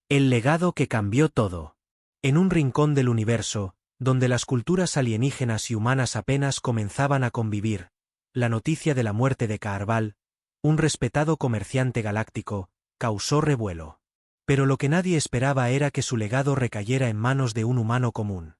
El legado que cambió todo. En un rincón del universo, donde las culturas alienígenas y humanas apenas comenzaban a convivir, la noticia de la muerte de Kaarval, un respetado comerciante galáctico, causó revuelo. Pero lo que nadie esperaba era que su legado recayera en manos de un humano común.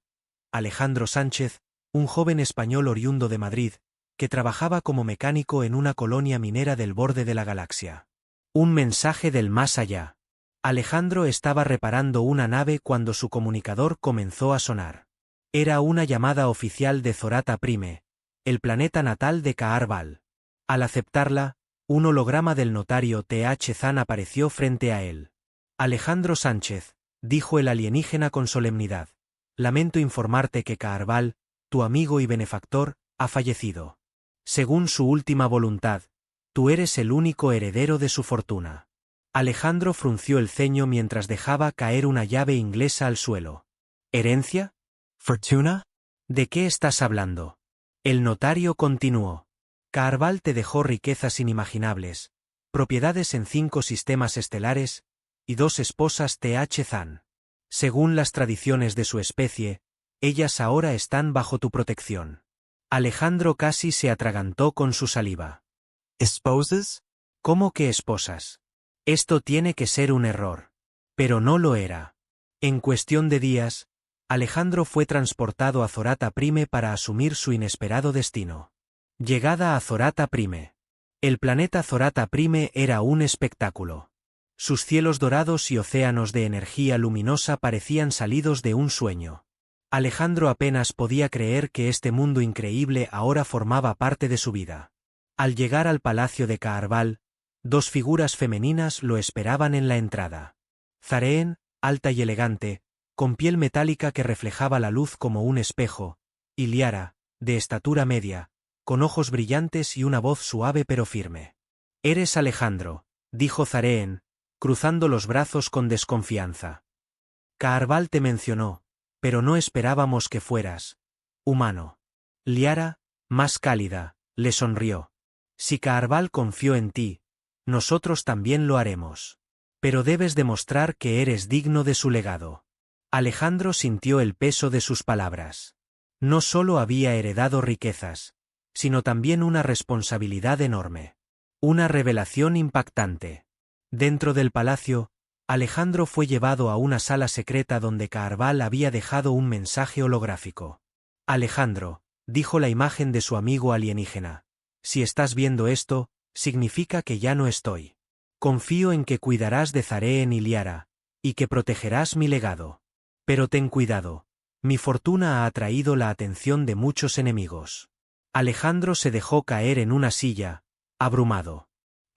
Alejandro Sánchez, un joven español oriundo de Madrid, que trabajaba como mecánico en una colonia minera del borde de la galaxia. Un mensaje del más allá. Alejandro estaba reparando una nave cuando su comunicador comenzó a sonar. Era una llamada oficial de Zorata Prime, el planeta natal de Kaarval. Al aceptarla, un holograma del notario Th Zan apareció frente a él. Alejandro Sánchez, dijo el alienígena con solemnidad. Lamento informarte que Kaarval, tu amigo y benefactor, ha fallecido. Según su última voluntad, tú eres el único heredero de su fortuna. Alejandro frunció el ceño mientras dejaba caer una llave inglesa al suelo. ¿Herencia? ¿Fortuna? ¿De qué estás hablando? El notario continuó. Kaarval te dejó riquezas inimaginables, propiedades en 5 sistemas estelares, y 2 esposas Th Zan. Según las tradiciones de su especie, ellas ahora están bajo tu protección. Alejandro casi se atragantó con su saliva. ¿Esposas? ¿Cómo que esposas? Esto tiene que ser un error. Pero no lo era. En cuestión de días, Alejandro fue transportado a Zorata Prime para asumir su inesperado destino. Llegada a Zorata Prime. El planeta Zorata Prime era un espectáculo. Sus cielos dorados y océanos de energía luminosa parecían salidos de un sueño. Alejandro apenas podía creer que este mundo increíble ahora formaba parte de su vida. Al llegar al palacio de Kaarval, 2 figuras femeninas lo esperaban en la entrada. Zareen, alta y elegante, con piel metálica que reflejaba la luz como un espejo, y Liara, de estatura media, con ojos brillantes y una voz suave pero firme. «Eres Alejandro», dijo Zareen, cruzando los brazos con desconfianza. «Kaarval te mencionó, pero no esperábamos que fueras humano». Liara, más cálida, le sonrió. «Si Kaarval confió en ti, nosotros también lo haremos. Pero debes demostrar que eres digno de su legado». Alejandro sintió el peso de sus palabras. No solo había heredado riquezas, sino también una responsabilidad enorme. Una revelación impactante. Dentro del palacio, Alejandro fue llevado a una sala secreta donde Kaarval había dejado un mensaje holográfico. «Alejandro», dijo la imagen de su amigo alienígena, «si estás viendo esto, significa que ya no estoy. Confío en que cuidarás de Zareen y Liara, y que protegerás mi legado. Pero ten cuidado, mi fortuna ha atraído la atención de muchos enemigos». Alejandro se dejó caer en una silla, abrumado.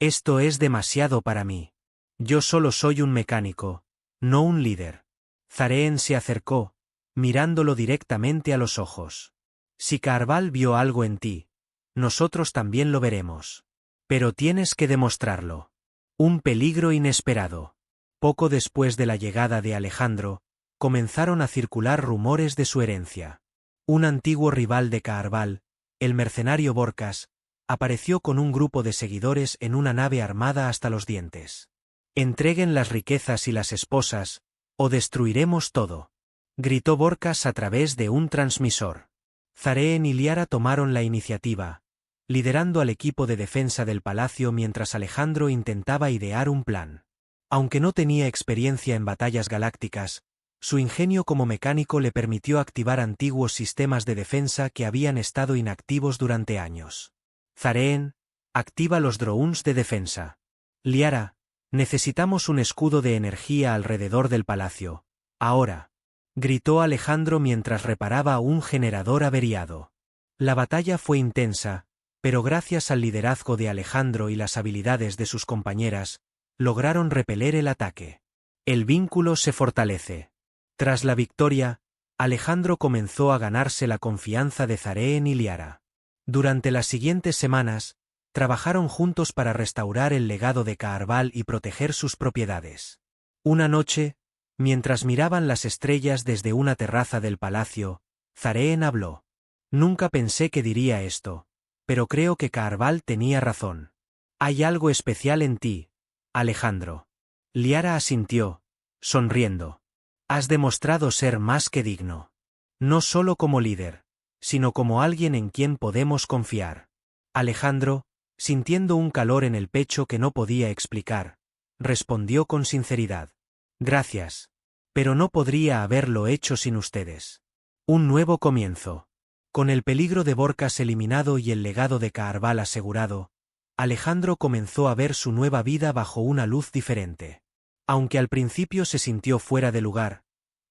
«Esto es demasiado para mí. Yo solo soy un mecánico, no un líder». Zareen se acercó, mirándolo directamente a los ojos. «Si Kaarval vio algo en ti, nosotros también lo veremos. Pero tienes que demostrarlo». Un peligro inesperado. Poco después de la llegada de Alejandro, comenzaron a circular rumores de su herencia. Un antiguo rival de Kaarval, el mercenario Borkas, apareció con un grupo de seguidores en una nave armada hasta los dientes. «Entreguen las riquezas y las esposas, o destruiremos todo», gritó Borkas a través de un transmisor. Zareen y Liara tomaron la iniciativa, liderando al equipo de defensa del palacio mientras Alejandro intentaba idear un plan. Aunque no tenía experiencia en batallas galácticas, su ingenio como mecánico le permitió activar antiguos sistemas de defensa que habían estado inactivos durante años. «Zareen, activa los drones de defensa». «Liara, necesitamos un escudo de energía alrededor del palacio, ahora», gritó Alejandro mientras reparaba un generador averiado. La batalla fue intensa, pero gracias al liderazgo de Alejandro y las habilidades de sus compañeras, lograron repeler el ataque. El vínculo se fortalece. Tras la victoria, Alejandro comenzó a ganarse la confianza de Zareen y Liara. Durante las siguientes semanas, trabajaron juntos para restaurar el legado de Kaarval y proteger sus propiedades. Una noche, mientras miraban las estrellas desde una terraza del palacio, Zareen habló. «Nunca pensé que diría esto, pero creo que Kaarval tenía razón. Hay algo especial en ti, Alejandro». Liara asintió, sonriendo. Has demostrado ser más que digno. No solo como líder, sino como alguien en quien podemos confiar. Alejandro, sintiendo un calor en el pecho que no podía explicar, respondió con sinceridad. Gracias. Pero no podría haberlo hecho sin ustedes. Un nuevo comienzo. Con el peligro de Borcas eliminado y el legado de Kaarval asegurado, Alejandro comenzó a ver su nueva vida bajo una luz diferente. Aunque al principio se sintió fuera de lugar,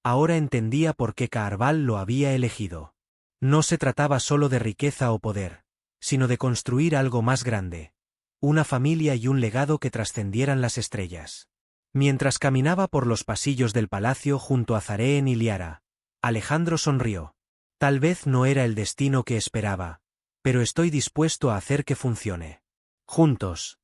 ahora entendía por qué Kaarval lo había elegido. No se trataba solo de riqueza o poder, sino de construir algo más grande, una familia y un legado que trascendieran las estrellas. Mientras caminaba por los pasillos del palacio junto a Zareen y Liara, Alejandro sonrió. Tal vez no era el destino que esperaba, pero estoy dispuesto a hacer que funcione. Juntos.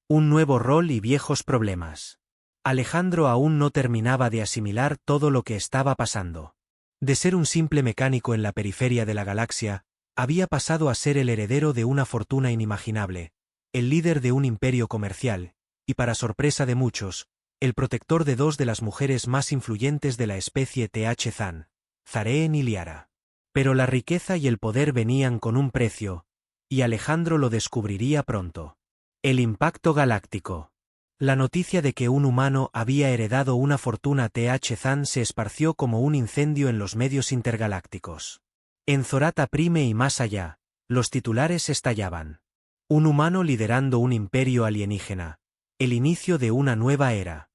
Un nuevo rol y viejos problemas. Alejandro aún no terminaba de asimilar todo lo que estaba pasando. De ser un simple mecánico en la periferia de la galaxia, había pasado a ser el heredero de una fortuna inimaginable, el líder de un imperio comercial, y para sorpresa de muchos, el protector de dos de las mujeres más influyentes de la especie Th-Zan, Zareen y Liara. Pero la riqueza y el poder venían con un precio, y Alejandro lo descubriría pronto. El impacto galáctico. La noticia de que un humano había heredado una fortuna Th-Zan se esparció como un incendio en los medios intergalácticos. En Zorata Prime y más allá, los titulares estallaban. Un humano liderando un imperio alienígena. El inicio de una nueva era.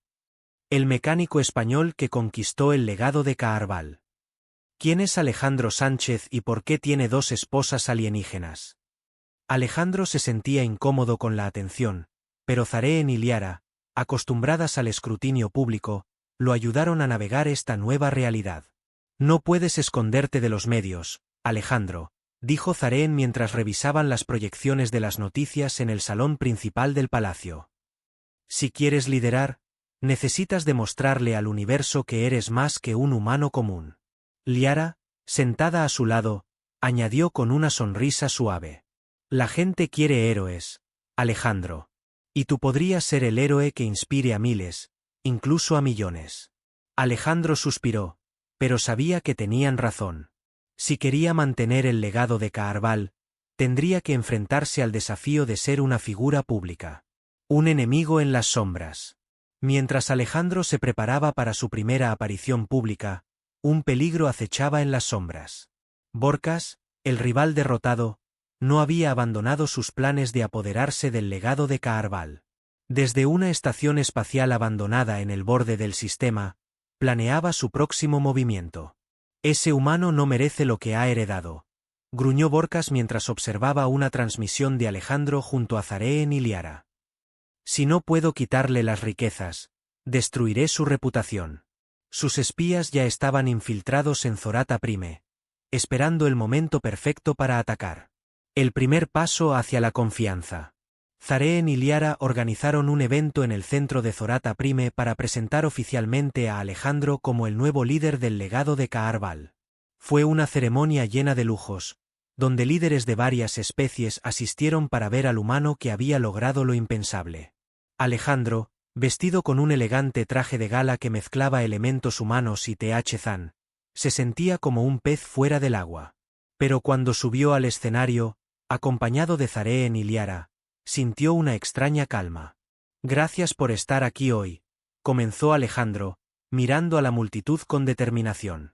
El mecánico español que conquistó el legado de Kaarval. ¿Quién es Alejandro Sánchez y por qué tiene dos esposas alienígenas? Alejandro se sentía incómodo con la atención, pero Zareen y Liara, acostumbradas al escrutinio público, lo ayudaron a navegar esta nueva realidad. No puedes esconderte de los medios, Alejandro, dijo Zareen mientras revisaban las proyecciones de las noticias en el salón principal del palacio. Si quieres liderar, necesitas demostrarle al universo que eres más que un humano común. Liara, sentada a su lado, añadió con una sonrisa suave. La gente quiere héroes, Alejandro. Y tú podrías ser el héroe que inspire a miles, incluso a millones. Alejandro suspiró, pero sabía que tenían razón. Si quería mantener el legado de Kaarval, tendría que enfrentarse al desafío de ser una figura pública. Un enemigo en las sombras. Mientras Alejandro se preparaba para su primera aparición pública, un peligro acechaba en las sombras. Borcas, el rival derrotado, no había abandonado sus planes de apoderarse del legado de Kaarval. Desde una estación espacial abandonada en el borde del sistema, planeaba su próximo movimiento. Ese humano no merece lo que ha heredado, gruñó Borcas mientras observaba una transmisión de Alejandro junto a Zareen y Liara. Si no puedo quitarle las riquezas, destruiré su reputación. Sus espías ya estaban infiltrados en Zorata Prime, esperando el momento perfecto para atacar. El primer paso hacia la confianza. Zareen y Liara organizaron un evento en el centro de Zorata Prime para presentar oficialmente a Alejandro como el nuevo líder del legado de Kaarval. Fue una ceremonia llena de lujos, donde líderes de varias especies asistieron para ver al humano que había logrado lo impensable. Alejandro, vestido con un elegante traje de gala que mezclaba elementos humanos y Th-Zan, se sentía como un pez fuera del agua. Pero cuando subió al escenario, acompañado de Zareen y Liara, sintió una extraña calma. Gracias por estar aquí hoy, comenzó Alejandro, mirando a la multitud con determinación.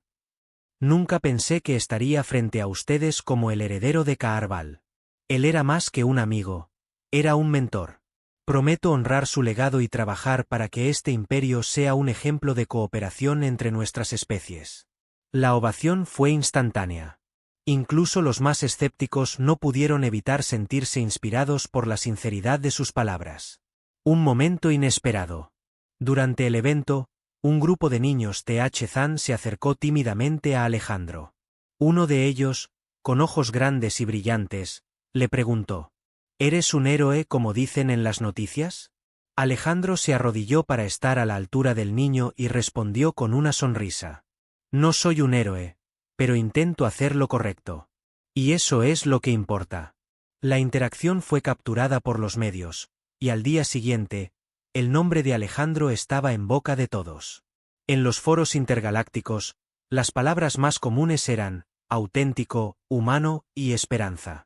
Nunca pensé que estaría frente a ustedes como el heredero de Kaarval. Él era más que un amigo, era un mentor. Prometo honrar su legado y trabajar para que este imperio sea un ejemplo de cooperación entre nuestras especies. La ovación fue instantánea. Incluso los más escépticos no pudieron evitar sentirse inspirados por la sinceridad de sus palabras. Un momento inesperado. Durante el evento, un grupo de niños Th-Zan se acercó tímidamente a Alejandro. Uno de ellos, con ojos grandes y brillantes, le preguntó: ¿Eres un héroe como dicen en las noticias? Alejandro se arrodilló para estar a la altura del niño y respondió con una sonrisa. No soy un héroe, pero intento hacer lo correcto. Y eso es lo que importa. La interacción fue capturada por los medios, y al día siguiente, el nombre de Alejandro estaba en boca de todos. En los foros intergalácticos, las palabras más comunes eran auténtico, humano y esperanza.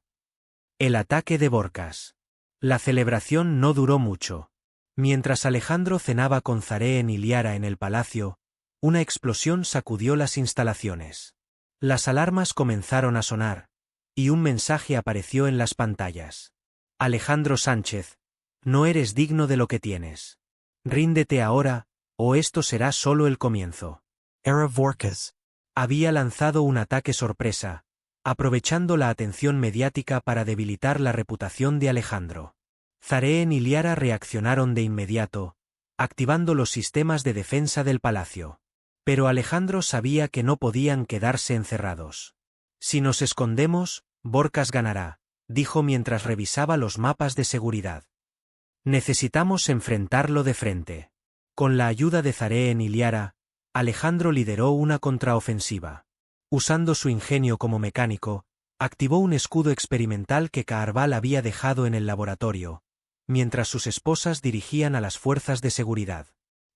El ataque de Borcas. La celebración no duró mucho. Mientras Alejandro cenaba con Zareen y Liara en el palacio, una explosión sacudió las instalaciones. Las alarmas comenzaron a sonar, y un mensaje apareció en las pantallas. Alejandro Sánchez, no eres digno de lo que tienes. Ríndete ahora, o esto será solo el comienzo. Era Vorkas. Había lanzado un ataque sorpresa, aprovechando la atención mediática para debilitar la reputación de Alejandro. Zareen y Liara reaccionaron de inmediato, activando los sistemas de defensa del palacio. Pero Alejandro sabía que no podían quedarse encerrados. Si nos escondemos, Borcas ganará, dijo mientras revisaba los mapas de seguridad. Necesitamos enfrentarlo de frente. Con la ayuda de Zareen y Liara, Alejandro lideró una contraofensiva. Usando su ingenio como mecánico, activó un escudo experimental que Kaarval había dejado en el laboratorio, mientras sus esposas dirigían a las fuerzas de seguridad.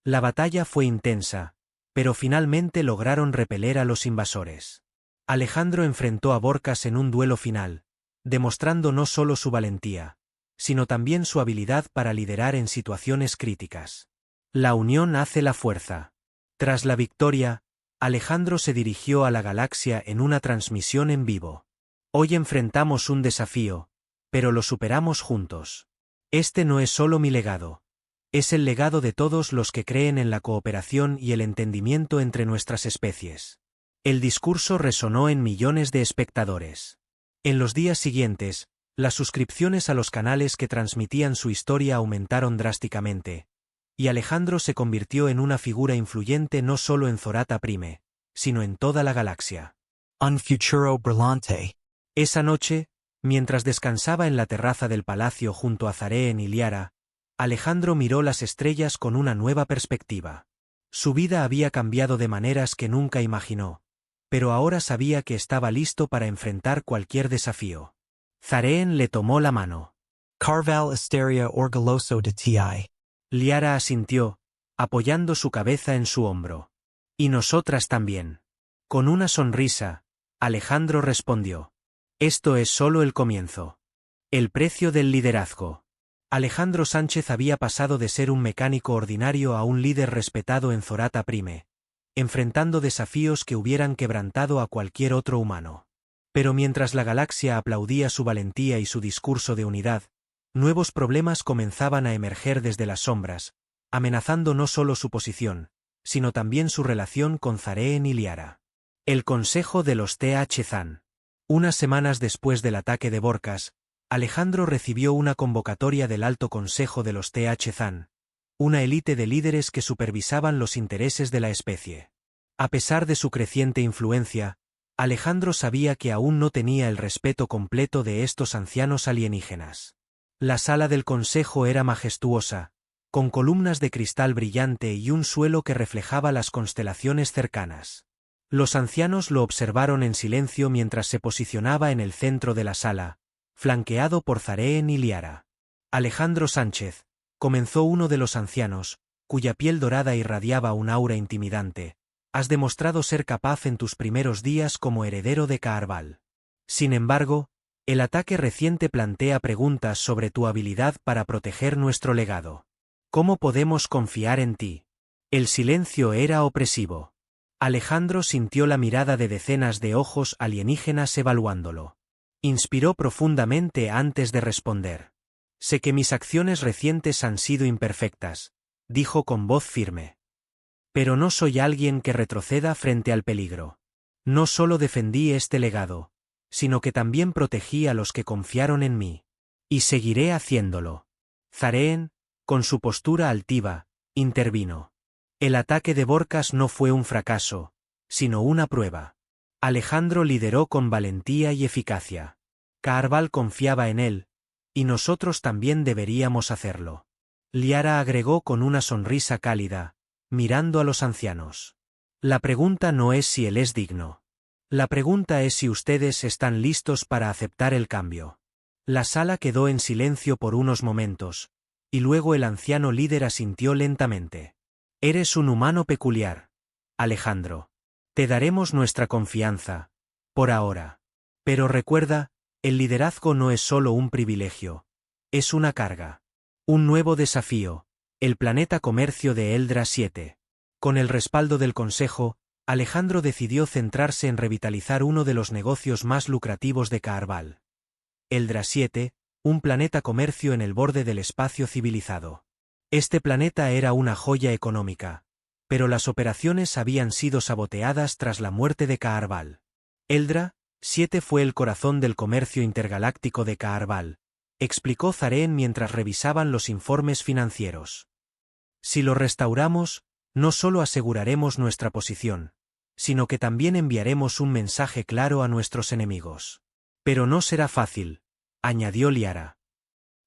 La batalla fue intensa, pero finalmente lograron repeler a los invasores. Alejandro enfrentó a Borcas en un duelo final, demostrando no solo su valentía, sino también su habilidad para liderar en situaciones críticas. La unión hace la fuerza. Tras la victoria, Alejandro se dirigió a la galaxia en una transmisión en vivo. Hoy enfrentamos un desafío, pero lo superamos juntos. Este no es solo mi legado. Es el legado de todos los que creen en la cooperación y el entendimiento entre nuestras especies. El discurso resonó en millones de espectadores. En los días siguientes, las suscripciones a los canales que transmitían su historia aumentaron drásticamente, y Alejandro se convirtió en una figura influyente no solo en Zorata Prime, sino en toda la galaxia. Un futuro brillante. Esa noche, mientras descansaba en la terraza del palacio junto a Zareen y Liara, Alejandro miró las estrellas con una nueva perspectiva. Su vida había cambiado de maneras que nunca imaginó, pero ahora sabía que estaba listo para enfrentar cualquier desafío. Zareen le tomó la mano. Carval estaría orgulloso de ti. Liara asintió, apoyando su cabeza en su hombro. Y nosotras también. Con una sonrisa, Alejandro respondió. Esto es solo el comienzo. El precio del liderazgo. Alejandro Sánchez había pasado de ser un mecánico ordinario a un líder respetado en Zorata Prime, enfrentando desafíos que hubieran quebrantado a cualquier otro humano. Pero mientras la galaxia aplaudía su valentía y su discurso de unidad, nuevos problemas comenzaban a emerger desde las sombras, amenazando no solo su posición, sino también su relación con Zareen y Liara. El Consejo de los TH-Zan. Unas semanas después del ataque de Borcas, Alejandro recibió una convocatoria del Alto Consejo de los TH-Zan, una élite de líderes que supervisaban los intereses de la especie. A pesar de su creciente influencia, Alejandro sabía que aún no tenía el respeto completo de estos ancianos alienígenas. La sala del consejo era majestuosa, con columnas de cristal brillante y un suelo que reflejaba las constelaciones cercanas. Los ancianos lo observaron en silencio mientras se posicionaba en el centro de la sala, flanqueado por Zareen y Liara. Alejandro Sánchez, comenzó uno de los ancianos, cuya piel dorada irradiaba un aura intimidante. Has demostrado ser capaz en tus primeros días como heredero de Kaarval. Sin embargo, el ataque reciente plantea preguntas sobre tu habilidad para proteger nuestro legado. ¿Cómo podemos confiar en ti? El silencio era opresivo. Alejandro sintió la mirada de decenas de ojos alienígenas evaluándolo. Inspiró profundamente antes de responder. Sé que mis acciones recientes han sido imperfectas, dijo con voz firme. Pero no soy alguien que retroceda frente al peligro. No solo defendí este legado, sino que también protegí a los que confiaron en mí. Y seguiré haciéndolo. Zareen, con su postura altiva, intervino. El ataque de Borcas no fue un fracaso, sino una prueba. Alejandro lideró con valentía y eficacia. Kaarval confiaba en él, y nosotros también deberíamos hacerlo. Liara agregó con una sonrisa cálida, mirando a los ancianos. La pregunta no es si él es digno. La pregunta es si ustedes están listos para aceptar el cambio. La sala quedó en silencio por unos momentos, y luego el anciano líder asintió lentamente. Eres un humano peculiar, Alejandro. Te daremos nuestra confianza, por ahora. Pero recuerda, el liderazgo no es solo un privilegio. Es una carga. Un nuevo desafío. El planeta comercio de Eldra 7. Con el respaldo del Consejo, Alejandro decidió centrarse en revitalizar uno de los negocios más lucrativos de Kaarval. Eldra 7, un planeta comercio en el borde del espacio civilizado. Este planeta era una joya económica, pero las operaciones habían sido saboteadas tras la muerte de Kaarval. Eldra 7 fue el corazón del comercio intergaláctico de Kaarval, explicó Zaren mientras revisaban los informes financieros. Si lo restauramos, no solo aseguraremos nuestra posición, sino que también enviaremos un mensaje claro a nuestros enemigos. Pero no será fácil, añadió Liara.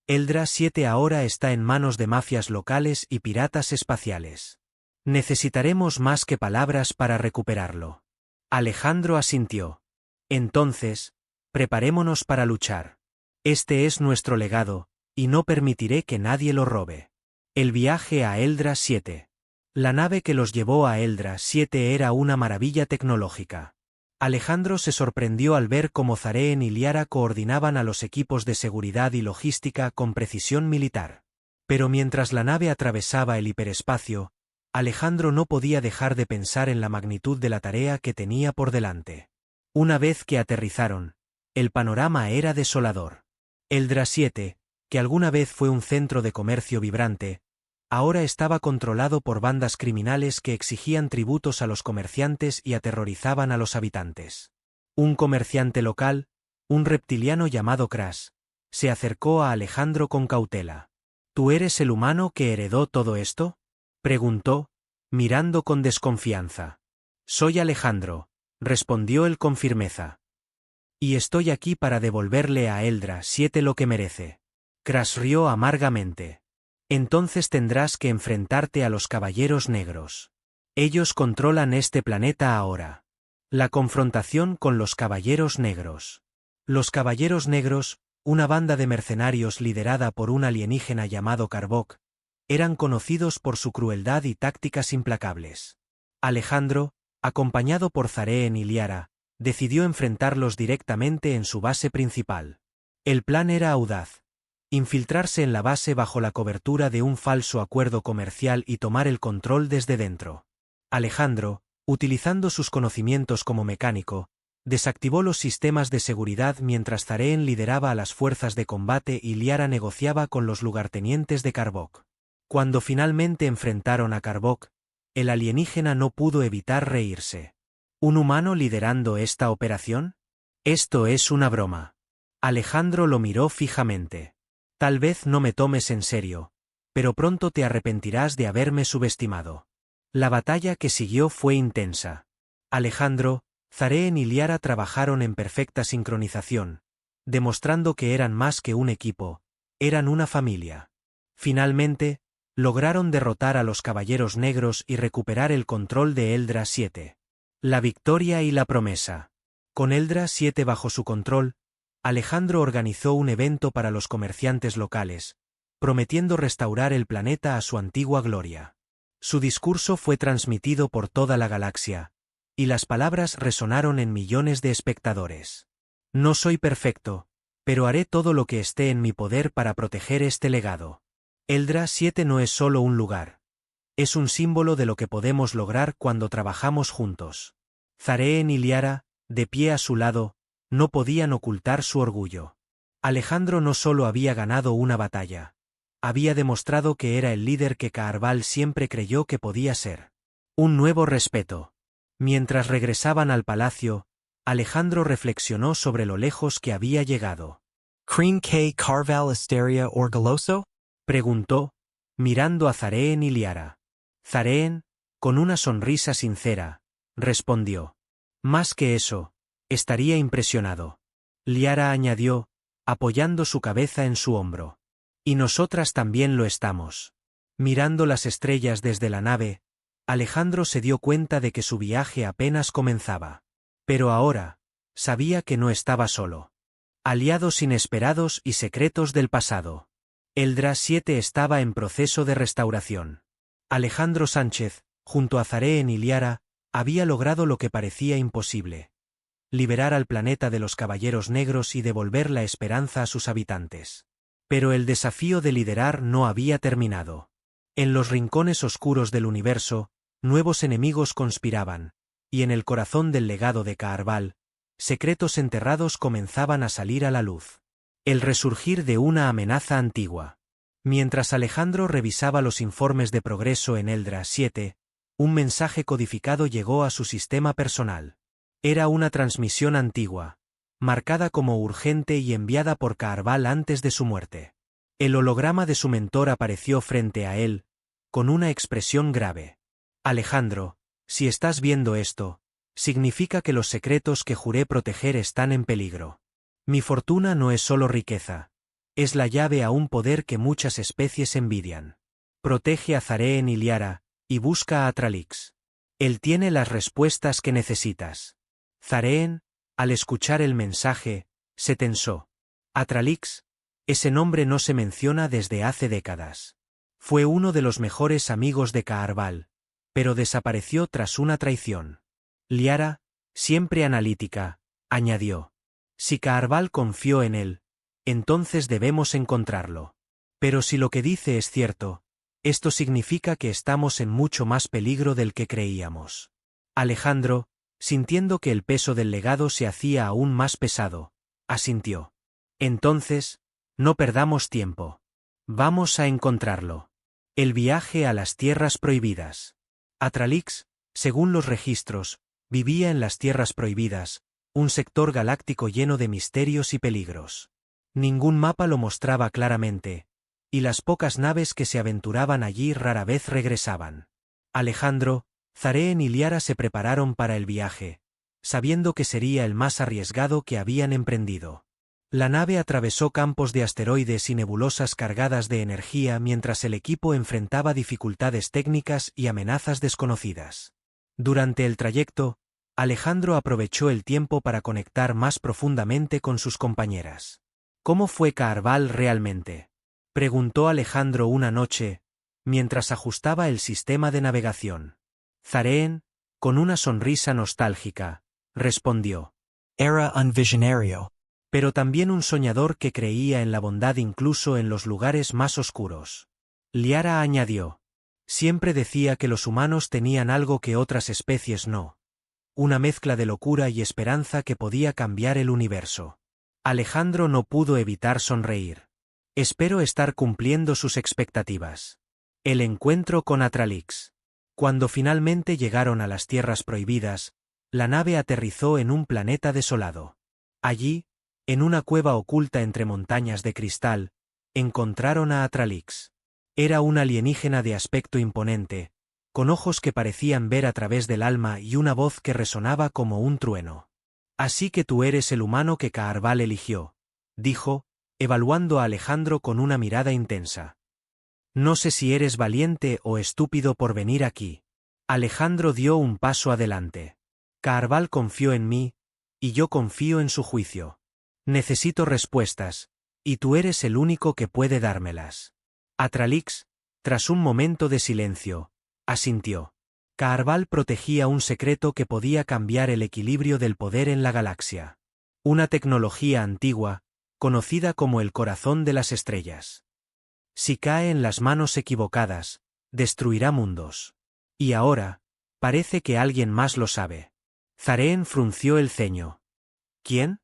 Eldra 7 ahora está en manos de mafias locales y piratas espaciales. Necesitaremos más que palabras para recuperarlo. Alejandro asintió. Entonces, preparémonos para luchar. Este es nuestro legado, y no permitiré que nadie lo robe. El viaje a Eldra 7. La nave que los llevó a Eldra 7 era una maravilla tecnológica. Alejandro se sorprendió al ver cómo Zaren y Liara coordinaban a los equipos de seguridad y logística con precisión militar. Pero mientras la nave atravesaba el hiperespacio, Alejandro no podía dejar de pensar en la magnitud de la tarea que tenía por delante. Una vez que aterrizaron, el panorama era desolador. Eldra 7, que alguna vez fue un centro de comercio vibrante, ahora estaba controlado por bandas criminales que exigían tributos a los comerciantes y aterrorizaban a los habitantes. Un comerciante local, un reptiliano llamado Crash, se acercó a Alejandro con cautela. ¿Tú eres el humano que heredó todo esto?, preguntó, mirando con desconfianza. Soy Alejandro, respondió él con firmeza. Y estoy aquí para devolverle a Eldra 7 lo que merece. Crash rió amargamente. Entonces tendrás que enfrentarte a los Caballeros Negros. Ellos controlan este planeta ahora. La confrontación con los Caballeros Negros. Los Caballeros Negros, una banda de mercenarios liderada por un alienígena llamado Karbok, eran conocidos por su crueldad y tácticas implacables. Alejandro, acompañado por Zaren y Liara, decidió enfrentarlos directamente en su base principal. El plan era audaz. Infiltrarse en la base bajo la cobertura de un falso acuerdo comercial y tomar el control desde dentro. Alejandro, utilizando sus conocimientos como mecánico, desactivó los sistemas de seguridad mientras Zaren lideraba a las fuerzas de combate y Liara negociaba con los lugartenientes de Karbok. Cuando finalmente enfrentaron a Karbok, el alienígena no pudo evitar reírse. ¿Un humano liderando esta operación? Esto es una broma. Alejandro lo miró fijamente. Tal vez no me tomes en serio, pero pronto te arrepentirás de haberme subestimado. La batalla que siguió fue intensa. Alejandro, Zaren y Liara trabajaron en perfecta sincronización, demostrando que eran más que un equipo, eran una familia. Finalmente, lograron derrotar a los Caballeros Negros y recuperar el control de Eldra 7. La victoria y la promesa. Con Eldra 7 bajo su control, Alejandro organizó un evento para los comerciantes locales, prometiendo restaurar el planeta a su antigua gloria. Su discurso fue transmitido por toda la galaxia, y las palabras resonaron en millones de espectadores. No soy perfecto, pero haré todo lo que esté en mi poder para proteger este legado. Eldra 7 no es solo un lugar. Es un símbolo de lo que podemos lograr cuando trabajamos juntos. Zaren y Liara, de pie a su lado, no podían ocultar su orgullo. Alejandro no solo había ganado una batalla, había demostrado que era el líder que Kaarval siempre creyó que podía ser. Un nuevo respeto. Mientras regresaban al palacio, Alejandro reflexionó sobre lo lejos que había llegado. Kreen K. Carval Asteria Orgulloso? Preguntó, mirando a Zaren y Liara. Zaren, con una sonrisa sincera, respondió. Más que eso, estaría impresionado. Liara añadió, apoyando su cabeza en su hombro. Y nosotras también lo estamos. Mirando las estrellas desde la nave, Alejandro se dio cuenta de que su viaje apenas comenzaba. Pero ahora, sabía que no estaba solo. Aliados inesperados y secretos del pasado. Eldra 7 estaba en proceso de restauración. Alejandro Sánchez, junto a Zaren y Liara, Había logrado lo que parecía imposible: liberar al planeta de los Caballeros Negros y devolver la esperanza a sus habitantes. Pero el desafío de liderar no había terminado. En los rincones oscuros del universo, nuevos enemigos conspiraban, y en el corazón del legado de Kaarval, secretos enterrados comenzaban a salir a la luz. El resurgir de una amenaza antigua. Mientras Alejandro revisaba los informes de progreso en Eldra 7, un mensaje codificado llegó a su sistema personal. Era una transmisión antigua, marcada como urgente y enviada por Kaarval antes de su muerte. El holograma de su mentor apareció frente a él, con una expresión grave. Alejandro, si estás viendo esto, significa que los secretos que juré proteger están en peligro. Mi fortuna no es solo riqueza. Es la llave a un poder que muchas especies envidian. Protege a Zareen y Liara, y busca a Tralix. Él tiene las respuestas que necesitas. Zareen, al escuchar el mensaje, se tensó. Atralix, ese nombre no se menciona desde hace décadas. Fue uno de los mejores amigos de Kaarval, pero desapareció tras una traición. Liara, siempre analítica, añadió. Si Kaarval confió en él, entonces debemos encontrarlo. Pero si lo que dice es cierto, esto significa que estamos en mucho más peligro del que creíamos. Alejandro, sintiendo que el peso del legado se hacía aún más pesado, asintió. Entonces, no perdamos tiempo. Vamos a encontrarlo. El viaje a las Tierras Prohibidas. Atralix, según los registros, vivía en las Tierras Prohibidas, un sector galáctico lleno de misterios y peligros. Ningún mapa lo mostraba claramente, y las pocas naves que se aventuraban allí rara vez regresaban. Alejandro, Zareen y Liara se prepararon para el viaje, sabiendo que sería el más arriesgado que habían emprendido. La nave atravesó campos de asteroides y nebulosas cargadas de energía mientras el equipo enfrentaba dificultades técnicas y amenazas desconocidas. Durante el trayecto, Alejandro aprovechó el tiempo para conectar más profundamente con sus compañeras. ¿Cómo fue Kaarval realmente?, preguntó Alejandro una noche, mientras ajustaba el sistema de navegación. Zareen, con una sonrisa nostálgica, respondió. Era un visionario. Pero también un soñador que creía en la bondad incluso en los lugares más oscuros. Liara añadió. Siempre decía que los humanos tenían algo que otras especies no. Una mezcla de locura y esperanza que podía cambiar el universo. Alejandro no pudo evitar sonreír. Espero estar cumpliendo sus expectativas. El encuentro con Atralix. Cuando finalmente llegaron a las Tierras Prohibidas, la nave aterrizó en un planeta desolado. Allí, en una cueva oculta entre montañas de cristal, encontraron a Atralix. Era un alienígena de aspecto imponente, con ojos que parecían ver a través del alma y una voz que resonaba como un trueno. Así que tú eres el humano que Kaarval eligió, dijo, evaluando a Alejandro con una mirada intensa. No sé si eres valiente o estúpido por venir aquí. Alejandro dio un paso adelante. Kaarval confió en mí, y yo confío en su juicio. Necesito respuestas, y tú eres el único que puede dármelas. Atralix, tras un momento de silencio, asintió. Kaarval protegía un secreto que podía cambiar el equilibrio del poder en la galaxia. Una tecnología antigua, conocida como el corazón de las estrellas. Si cae en las manos equivocadas, destruirá mundos. Y ahora, parece que alguien más lo sabe. Zareen frunció el ceño. ¿Quién?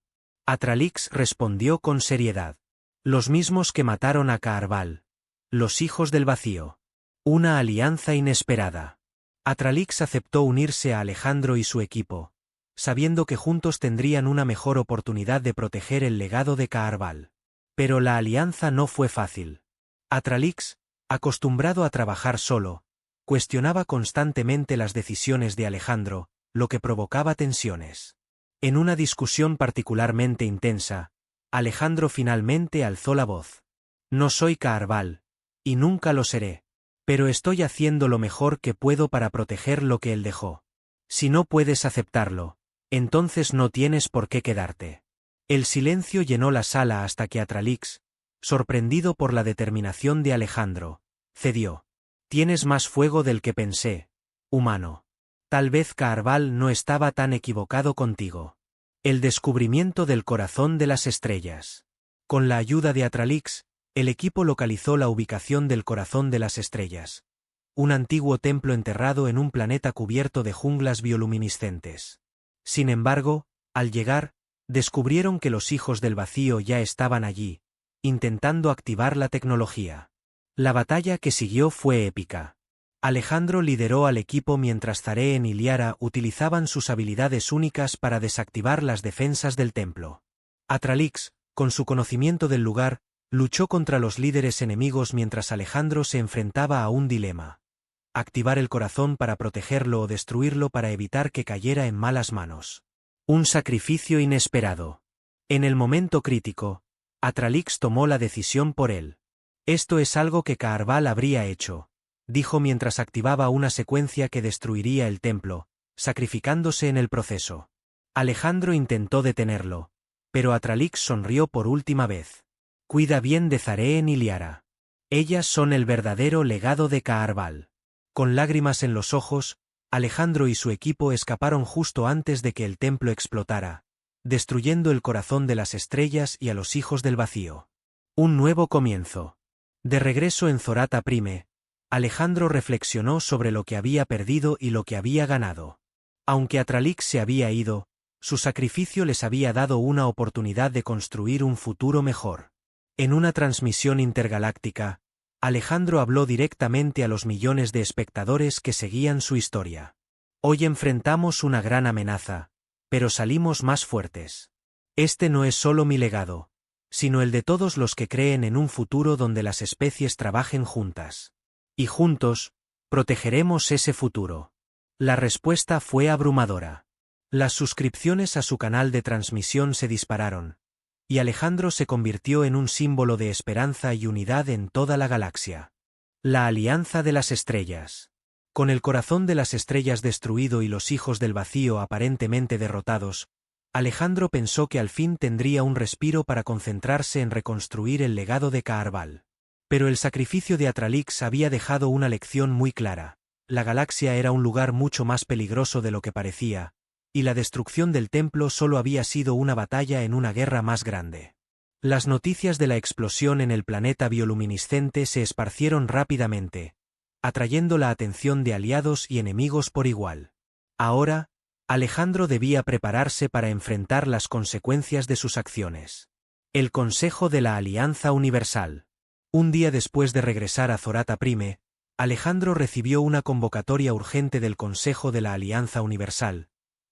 Atralix respondió con seriedad. Los mismos que mataron a Kaarval. Los hijos del vacío. Una alianza inesperada. Atralix aceptó unirse a Alejandro y su equipo, sabiendo que juntos tendrían una mejor oportunidad de proteger el legado de Kaarval. Pero la alianza no fue fácil. Atralix, acostumbrado a trabajar solo, cuestionaba constantemente las decisiones de Alejandro, lo que provocaba tensiones. En una discusión particularmente intensa, Alejandro finalmente alzó la voz. No soy Kaarval, y nunca lo seré, pero estoy haciendo lo mejor que puedo para proteger lo que él dejó. Si no puedes aceptarlo, entonces no tienes por qué quedarte. El silencio llenó la sala hasta que Atralix, sorprendido por la determinación de Alejandro, cedió. Tienes más fuego del que pensé, humano. Tal vez Kaarval no estaba tan equivocado contigo. El descubrimiento del corazón de las estrellas. Con la ayuda de Atralix, el equipo localizó la ubicación del corazón de las estrellas. Un antiguo templo enterrado en un planeta cubierto de junglas bioluminiscentes. Sin embargo, al llegar, descubrieron que los hijos del vacío ya estaban allí, intentando activar la tecnología. La batalla que siguió fue épica. Alejandro lideró al equipo mientras Zareen y Liara utilizaban sus habilidades únicas para desactivar las defensas del templo. Atralix, con su conocimiento del lugar, luchó contra los líderes enemigos mientras Alejandro se enfrentaba a un dilema. Activar el corazón para protegerlo o destruirlo para evitar que cayera en malas manos. Un sacrificio inesperado. En el momento crítico, Atralix tomó la decisión por él. Esto es algo que Kaarval habría hecho, dijo mientras activaba una secuencia que destruiría el templo, sacrificándose en el proceso. Alejandro intentó detenerlo, pero Atralix sonrió por última vez. Cuida bien de Zareen y Liara. Ellas son el verdadero legado de Kaarval. Con lágrimas en los ojos, Alejandro y su equipo escaparon justo antes de que el templo explotara, destruyendo el corazón de las estrellas y a los hijos del vacío. Un nuevo comienzo. De regreso en Zorata Prime, Alejandro reflexionó sobre lo que había perdido y lo que había ganado. Aunque Atralix se había ido, su sacrificio les había dado una oportunidad de construir un futuro mejor. En una transmisión intergaláctica, Alejandro habló directamente a los millones de espectadores que seguían su historia. Hoy enfrentamos una gran amenaza, pero salimos más fuertes. Este no es solo mi legado, sino el de todos los que creen en un futuro donde las especies trabajen juntas. Y juntos, protegeremos ese futuro. La respuesta fue abrumadora. Las suscripciones a su canal de transmisión se dispararon, y Alejandro se convirtió en un símbolo de esperanza y unidad en toda la galaxia. La Alianza de las Estrellas. Con el corazón de las estrellas destruido y los hijos del vacío aparentemente derrotados, Alejandro pensó que al fin tendría un respiro para concentrarse en reconstruir el legado de Kaarval. Pero el sacrificio de Atralix había dejado una lección muy clara. La galaxia era un lugar mucho más peligroso de lo que parecía, y la destrucción del templo solo había sido una batalla en una guerra más grande. Las noticias de la explosión en el planeta bioluminiscente se esparcieron rápidamente, atrayendo la atención de aliados y enemigos por igual. Ahora, Alejandro debía prepararse para enfrentar las consecuencias de sus acciones. El Consejo de la Alianza Universal. Un día después de regresar a Zorata Prime, Alejandro recibió una convocatoria urgente del Consejo de la Alianza Universal,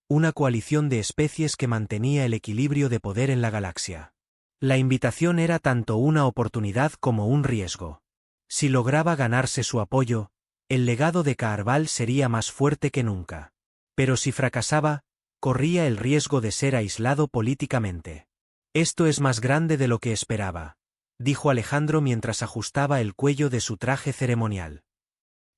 una coalición de especies que mantenía el equilibrio de poder en la galaxia. La invitación era tanto una oportunidad como un riesgo. Si lograba ganarse su apoyo, el legado de Kaarval sería más fuerte que nunca. Pero si fracasaba, corría el riesgo de ser aislado políticamente. Esto es más grande de lo que esperaba, dijo Alejandro mientras ajustaba el cuello de su traje ceremonial.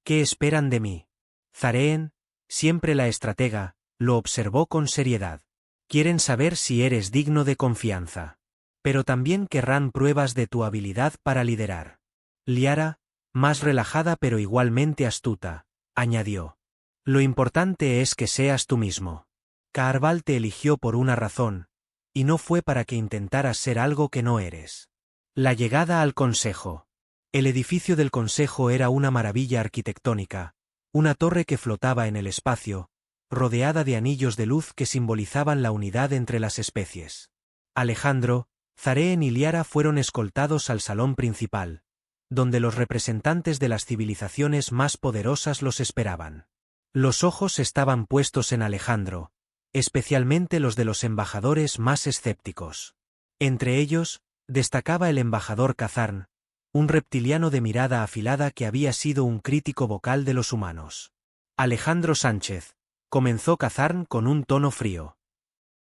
¿Qué esperan de mí? Zareen, siempre la estratega, lo observó con seriedad. Quieren saber si eres digno de confianza. Pero también querrán pruebas de tu habilidad para liderar. Liara, más relajada pero igualmente astuta, añadió. Lo importante es que seas tú mismo. Kaarval te eligió por una razón, y no fue para que intentaras ser algo que no eres. La llegada al Consejo. El edificio del Consejo era una maravilla arquitectónica, una torre que flotaba en el espacio, rodeada de anillos de luz que simbolizaban la unidad entre las especies. Alejandro, Zareen y Liara fueron escoltados al salón principal, donde los representantes de las civilizaciones más poderosas los esperaban. Los ojos estaban puestos en Alejandro, especialmente los de los embajadores más escépticos. Entre ellos, destacaba el embajador Kazarn, un reptiliano de mirada afilada que había sido un crítico vocal de los humanos. Alejandro Sánchez, comenzó Kazarn con un tono frío.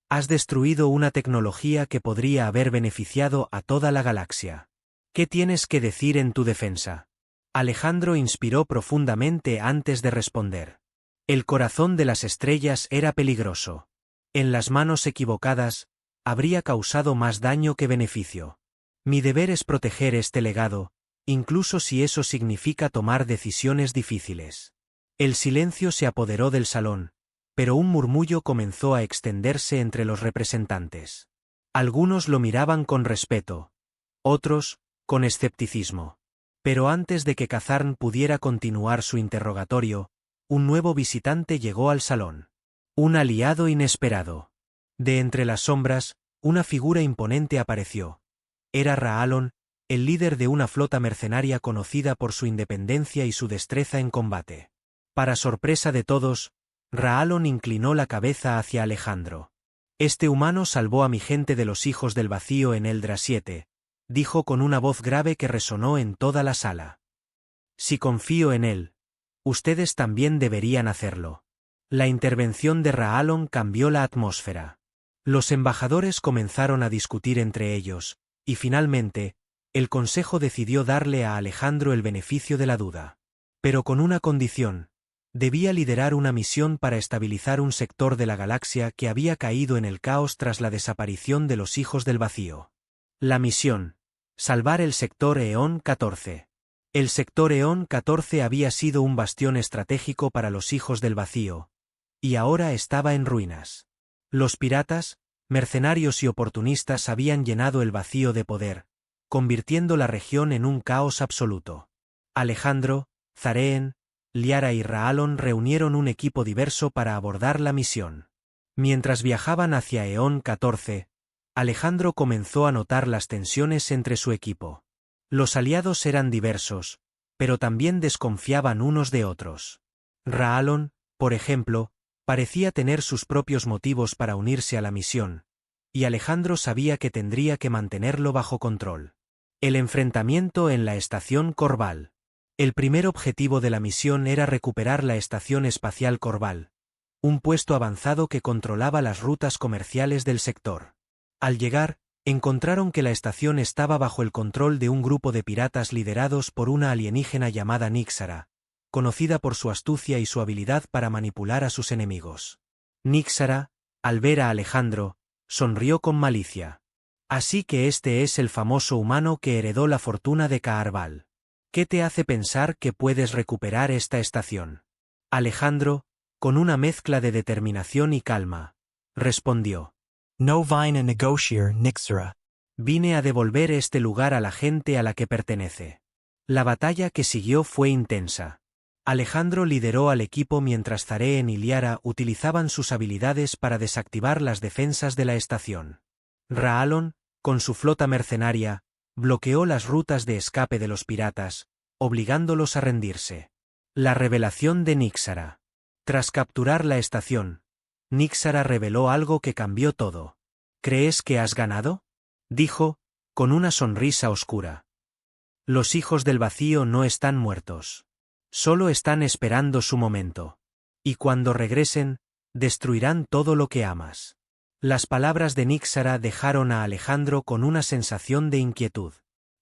Has destruido una tecnología que podría haber beneficiado a toda la galaxia. ¿Qué tienes que decir en tu defensa? Alejandro inspiró profundamente antes de responder. El corazón de las estrellas era peligroso. En las manos equivocadas, habría causado más daño que beneficio. Mi deber es proteger este legado, incluso si eso significa tomar decisiones difíciles. El silencio se apoderó del salón, pero un murmullo comenzó a extenderse entre los representantes. Algunos lo miraban con respeto, otros, con escepticismo. Pero antes de que Kazarn pudiera continuar su interrogatorio, un nuevo visitante llegó al salón. Un aliado inesperado. De entre las sombras, una figura imponente apareció. Era Ra'alon, el líder de una flota mercenaria conocida por su independencia y su destreza en combate. Para sorpresa de todos, Ra'alon inclinó la cabeza hacia Alejandro. «Este humano salvó a mi gente de los hijos del vacío en Eldra 7», dijo con una voz grave que resonó en toda la sala. «Si confío en él, ustedes también deberían hacerlo». La intervención de Ra'alon cambió la atmósfera. Los embajadores comenzaron a discutir entre ellos, y finalmente, el consejo decidió darle a Alejandro el beneficio de la duda. Pero con una condición: debía liderar una misión para estabilizar un sector de la galaxia que había caído en el caos tras la desaparición de los Hijos del Vacío. La misión: salvar el sector Eón 14. El sector Eón 14 había sido un bastión estratégico para los Hijos del Vacío, y ahora estaba en ruinas. Los piratas, mercenarios y oportunistas habían llenado el vacío de poder, convirtiendo la región en un caos absoluto. Alejandro, Zareen, Liara y Ra'alon reunieron un equipo diverso para abordar la misión. Mientras viajaban hacia Eón 14, Alejandro comenzó a notar las tensiones entre su equipo. Los aliados eran diversos, pero también desconfiaban unos de otros. Ra'alon, por ejemplo, parecía tener sus propios motivos para unirse a la misión, y Alejandro sabía que tendría que mantenerlo bajo control. El enfrentamiento en la estación Corval. El primer objetivo de la misión era recuperar la estación espacial Corval, un puesto avanzado que controlaba las rutas comerciales del sector. Al llegar, encontraron que la estación estaba bajo el control de un grupo de piratas liderados por una alienígena llamada Nixara, conocida por su astucia y su habilidad para manipular a sus enemigos. Nixara, al ver a Alejandro, sonrió con malicia. «Así que este es el famoso humano que heredó la fortuna de Kaarval. ¿Qué te hace pensar que puedes recuperar esta estación?» Alejandro, con una mezcla de determinación y calma, respondió: No vine a negotiar, Nixara. «Vine a devolver este lugar a la gente a la que pertenece». La batalla que siguió fue intensa. Alejandro lideró al equipo mientras Zareen y Liara utilizaban sus habilidades para desactivar las defensas de la estación. Ra'alon, con su flota mercenaria, bloqueó las rutas de escape de los piratas, obligándolos a rendirse. La revelación de Nixara. Tras capturar la estación, Nixara reveló algo que cambió todo. «¿Crees que has ganado?», dijo, con una sonrisa oscura. «Los Hijos del Vacío no están muertos. Solo están esperando su momento. Y cuando regresen, destruirán todo lo que amas». Las palabras de Nixara dejaron a Alejandro con una sensación de inquietud.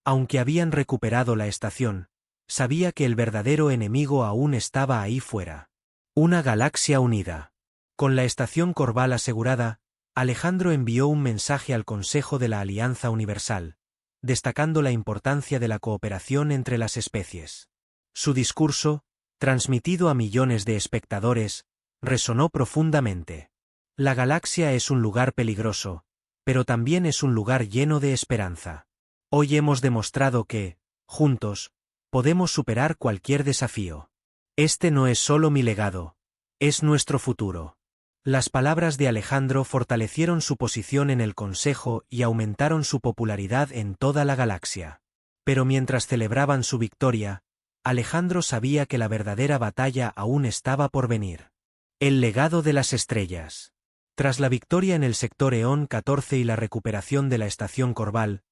Aunque habían recuperado la estación, sabía que el verdadero enemigo aún estaba ahí fuera. Una galaxia unida. Con la estación Corval asegurada, Alejandro envió un mensaje al Consejo de la Alianza Universal, destacando la importancia de la cooperación entre las especies. Su discurso, transmitido a millones de espectadores, resonó profundamente. La galaxia es un lugar peligroso, pero también es un lugar lleno de esperanza. Hoy hemos demostrado que, juntos, podemos superar cualquier desafío. Este no es solo mi legado, es nuestro futuro. Las palabras de Alejandro fortalecieron su posición en el Consejo y aumentaron su popularidad en toda la galaxia. Pero mientras celebraban su victoria, Alejandro sabía que la verdadera batalla aún estaba por venir. El legado de las estrellas. Tras la victoria en el sector Eón 14 y la recuperación de la estación Corval,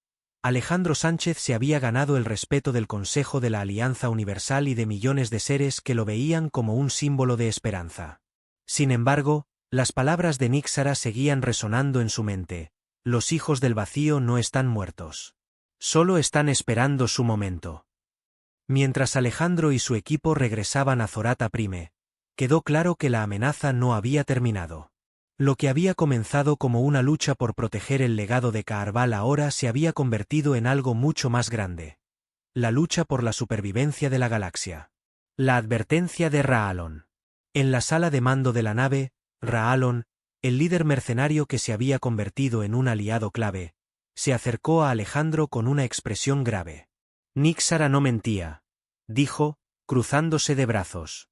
Alejandro Sánchez se había ganado el respeto del Consejo de la Alianza Universal y de millones de seres que lo veían como un símbolo de esperanza. Sin embargo, las palabras de Nixara seguían resonando en su mente: los Hijos del Vacío no están muertos. Solo están esperando su momento. Mientras Alejandro y su equipo regresaban a Zorata Prime, quedó claro que la amenaza no había terminado. Lo que había comenzado como una lucha por proteger el legado de Kaarval ahora se había convertido en algo mucho más grande. La lucha por la supervivencia de la galaxia. La advertencia de Raalon. En la sala de mando de la nave, Raalon, el líder mercenario que se había convertido en un aliado clave, se acercó a Alejandro con una expresión grave. Nixara no mentía, dijo, cruzándose de brazos.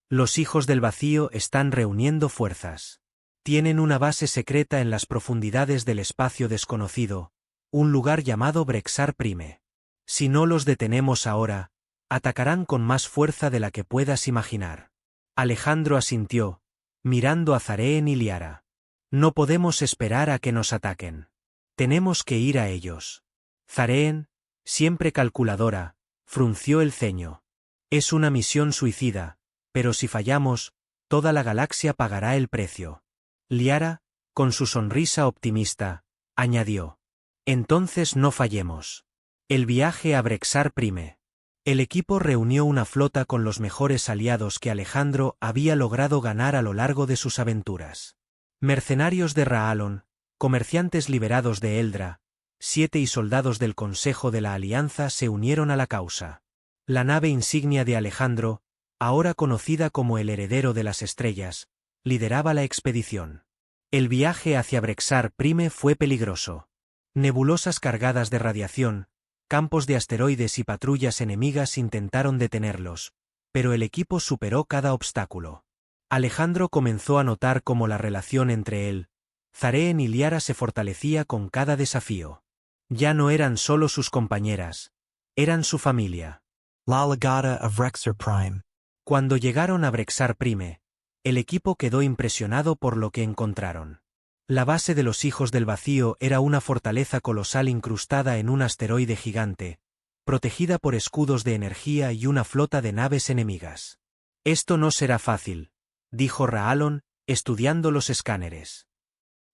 Los hijos del vacío están reuniendo fuerzas. Tienen una base secreta en las profundidades del espacio desconocido, un lugar llamado Brexar Prime. Si no los detenemos ahora, atacarán con más fuerza de la que puedas imaginar. Alejandro asintió, mirando a Zareen y Liara. No podemos esperar a que nos ataquen. Tenemos que ir a ellos. Zareen, siempre calculadora, frunció el ceño. Es una misión suicida, pero si fallamos, toda la galaxia pagará el precio. Liara, con su sonrisa optimista, añadió. Entonces no fallemos. El viaje a Brexar Prime. El equipo reunió una flota con los mejores aliados que Alejandro había logrado ganar a lo largo de sus aventuras. Mercenarios de Raalon, comerciantes liberados de Eldra, 7 y soldados del Consejo de la Alianza se unieron a la causa. La nave insignia de Alejandro, ahora conocida como el Heredero de las Estrellas, lideraba la expedición. El viaje hacia Brexar Prime fue peligroso. Nebulosas cargadas de radiación, campos de asteroides y patrullas enemigas intentaron detenerlos, pero el equipo superó cada obstáculo. Alejandro comenzó a notar cómo la relación entre él, Zareen y Liara se fortalecía con cada desafío. Ya no eran solo sus compañeras, eran su familia. La Legada of Brexar Prime. Cuando llegaron a Brexar Prime, el equipo quedó impresionado por lo que encontraron. La base de los Hijos del Vacío era una fortaleza colosal incrustada en un asteroide gigante, protegida por escudos de energía y una flota de naves enemigas. Esto no será fácil, dijo Raalon, estudiando los escáneres.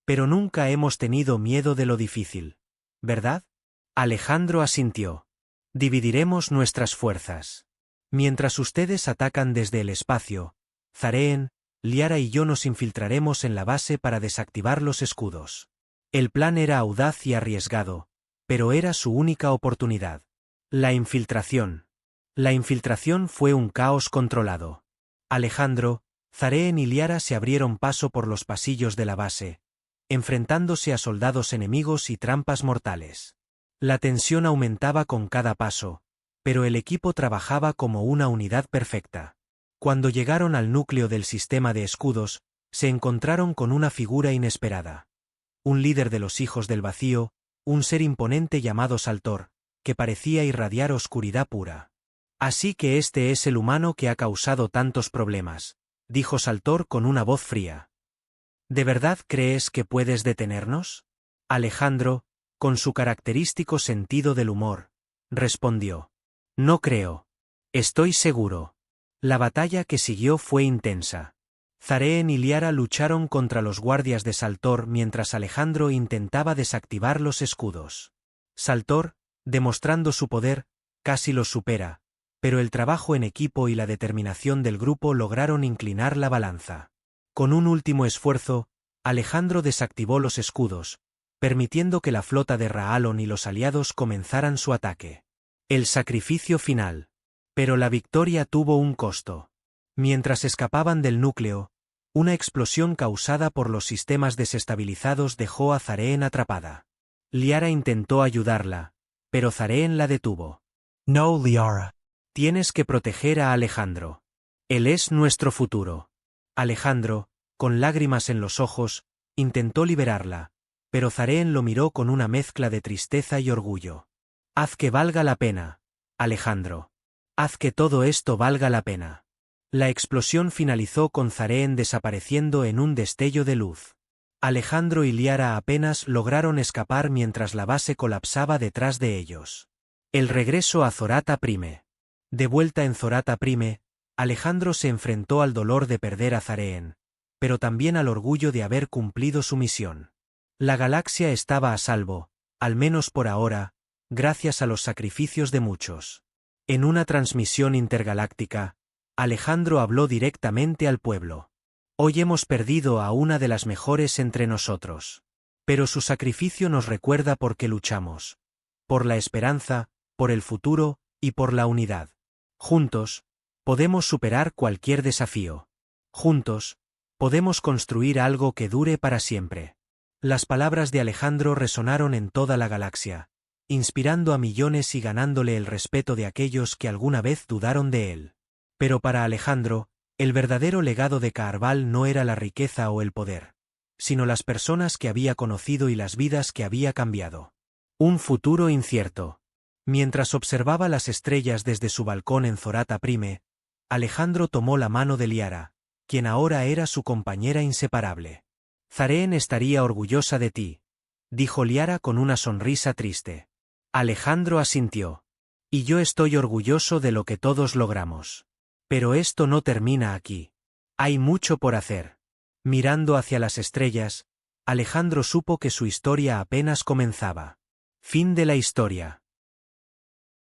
Pero nunca hemos tenido miedo de lo difícil, ¿verdad? Alejandro asintió. Dividiremos nuestras fuerzas. Mientras ustedes atacan desde el espacio, Zareen, Liara y yo nos infiltraremos en la base para desactivar los escudos. El plan era audaz y arriesgado, pero era su única oportunidad. La infiltración. La infiltración fue un caos controlado. Alejandro, Zareen y Liara se abrieron paso por los pasillos de la base, enfrentándose a soldados enemigos y trampas mortales. La tensión aumentaba con cada paso, pero el equipo trabajaba como una unidad perfecta. Cuando llegaron al núcleo del sistema de escudos, se encontraron con una figura inesperada. Un líder de los Hijos del Vacío, un ser imponente llamado Saltor, que parecía irradiar oscuridad pura. Así que este es el humano que ha causado tantos problemas, dijo Saltor con una voz fría. ¿De verdad crees que puedes detenernos? Alejandro, con su característico sentido del humor, respondió. No creo. Estoy seguro. La batalla que siguió fue intensa. Zareen y Liara lucharon contra los guardias de Saltor mientras Alejandro intentaba desactivar los escudos. Saltor, demostrando su poder, casi los supera, pero el trabajo en equipo y la determinación del grupo lograron inclinar la balanza. Con un último esfuerzo, Alejandro desactivó los escudos, permitiendo que la flota de Raalon y los aliados comenzaran su ataque. El sacrificio final. Pero la victoria tuvo un costo. Mientras escapaban del núcleo, una explosión causada por los sistemas desestabilizados dejó a Zareen atrapada. Liara intentó ayudarla, pero Zareen la detuvo. No, Liara. Tienes que proteger a Alejandro. Él es nuestro futuro. Alejandro, con lágrimas en los ojos, intentó liberarla, pero Zareen lo miró con una mezcla de tristeza y orgullo. Haz que valga la pena, Alejandro. Haz que todo esto valga la pena. La explosión finalizó con Zareen desapareciendo en un destello de luz. Alejandro y Liara apenas lograron escapar mientras la base colapsaba detrás de ellos. El regreso a Zorata Prime. De vuelta en Zorata Prime, Alejandro se enfrentó al dolor de perder a Zareen, pero también al orgullo de haber cumplido su misión. La galaxia estaba a salvo, al menos por ahora, gracias a los sacrificios de muchos. En una transmisión intergaláctica, Alejandro habló directamente al pueblo. Hoy hemos perdido a una de las mejores entre nosotros. Pero su sacrificio nos recuerda por qué luchamos. Por la esperanza, por el futuro y por la unidad. Juntos, Podemos superar cualquier desafío. Juntos, podemos construir algo que dure para siempre. Las palabras de Alejandro resonaron en toda la galaxia, inspirando a millones y ganándole el respeto de aquellos que alguna vez dudaron de él. Pero para Alejandro, el verdadero legado de Kaarval no era la riqueza o el poder, sino las personas que había conocido y las vidas que había cambiado. Un futuro incierto. Mientras observaba las estrellas desde su balcón en Zorata Prime, Alejandro tomó la mano de Liara, quien ahora era su compañera inseparable. Zaren estaría orgullosa de ti, dijo Liara con una sonrisa triste. Alejandro asintió. Y yo estoy orgulloso de lo que todos logramos. Pero esto no termina aquí. Hay mucho por hacer. Mirando hacia las estrellas, Alejandro supo que su historia apenas comenzaba. Fin de la historia.